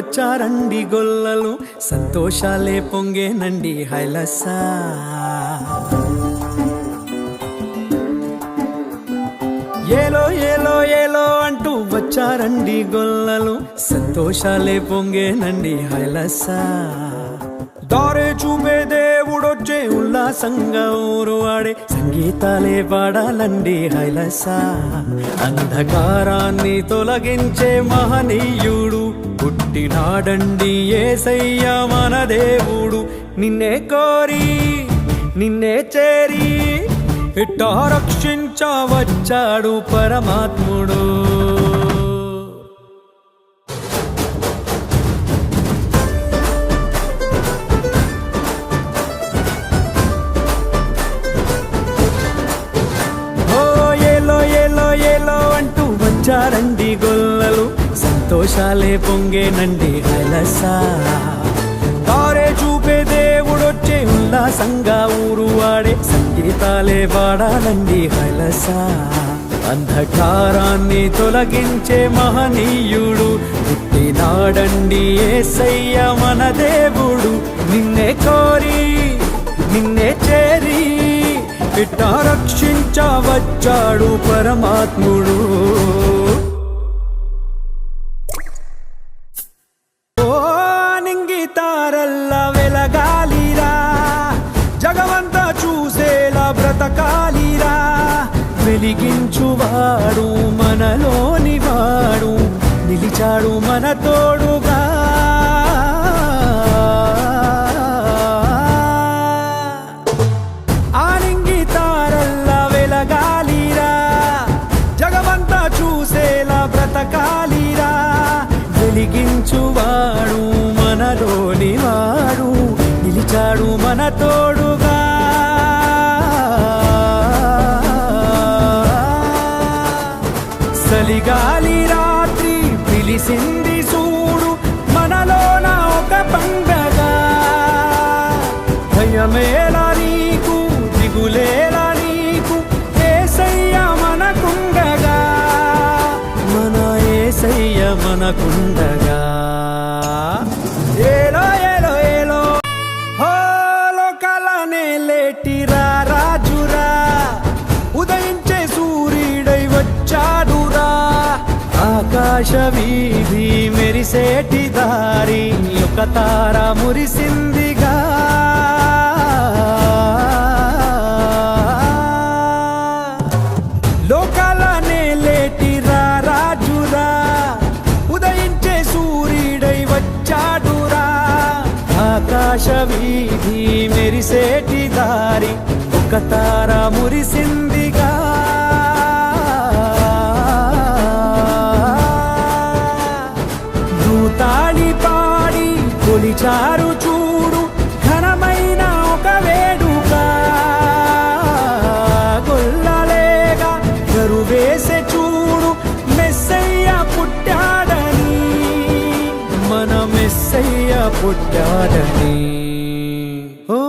వచ్చారండి గొల్లలు, సంతోషాలే పొంగేనండి హైలసా. ఏలో ఏలో ఏలో అంటూ వచ్చారండి గొల్లలు, సంతోషాలే పొంగేనండి హైలసా. దారే చూపే దేవుడొచ్చే ఉల్లాసంగా ఊరు ఆడే సంగీతాలే పాడాలండి హైలసా. అంధకారాన్ని తొలగించే మహనీయుడు పుట్టినాడండి యేసయ్య మన దేవుడు. నిన్నే కోరి నిన్నే చేరి ఇట్టా రక్షించవచ్చాడు పరమాత్ముడు. వచ్చారండి గొల్లలు, సంతోషాలే పొంగేనండి హైలసా. తారే చూపే దేవుడొచ్చే ఉల్లాసంగా ఊరు వాడే సంగీతాలే పాడాలండి హైలసా. అంధకారాన్ని తొలగించే మహనీయుడు పుట్టినాడండి యేసయ్య మన దేవుడు. నిన్నే కోరి నిన్నే చేరి ఇట్టా రక్షించవచ్చాడు పరమాత్ముడు. ఓ నింగితారల్లా వెలగాలిరా, జగమంతా చూసేలా బ్రతకాలిరా. వెలిగించువాడు మనలోని వాడు, నిలిచాడు మన తోడుగా. వెలిగించువాడు మనలోని వాడు, నిలిచాడు మన తోడుగా. చలిగాలి రాత్రి పిలిసింది చూడు, మనలోన ఒక పండగ. భయమేలా నీకు, దిగులేలా నీకు, యేసయ్య మనకుండగా. మన యేసయ్య మనకుండగా. ఏలో ఏలో ఏలో హో లోకాలనే లేటిరా రాజురా, ఉదయించే సూర్యుడై వచ్చాడురా. ఆకాశ వీధి మెరిసేటి దారి ఒక తార మురిసిందిగా. లోకాలనే లేటిరా రాజురా, ఉదయించే సూర్యుడై వచ్చాడురా. ఆకాశ వీధి మెరిసేటి దారి ఒక తార మురిసిందిగా. దూతాళి పాడి కొలిచారు చూడు, ఘనమైన ఒక వేడుక. గొల్లలేగా గరువేసే చూడు, మెస్సయ్య పుట్టాడని, మన మెస్సయ్య పుట్టాడని. ఓ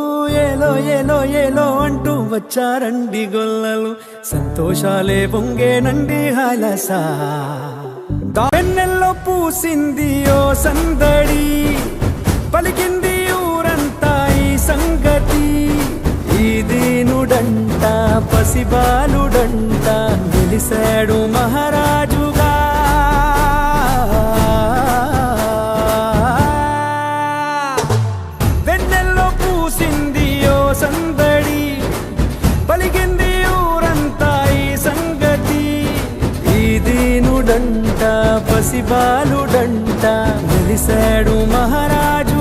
ఏలో ఏలో ఏలో అంటూ వచ్చారండి గొల్లలు, సంతోషాలే పొంగేనండి హైలసా. వెన్నెల్లో పూసింది ఓ సందడి, పలికింది ఊరంతా ఈ సంగతి. ఈ దీనుడంట పసిబాలుడంట, గెలిశాడు మహారాజుగా. వెన్నెల్లో పూసింది ఓ సందడి, పలికింది ఊరంతా ఈ సంగతి. ఈ దీనుడంట పసిబాలుడంట, గెలిశాడు మహారాజు.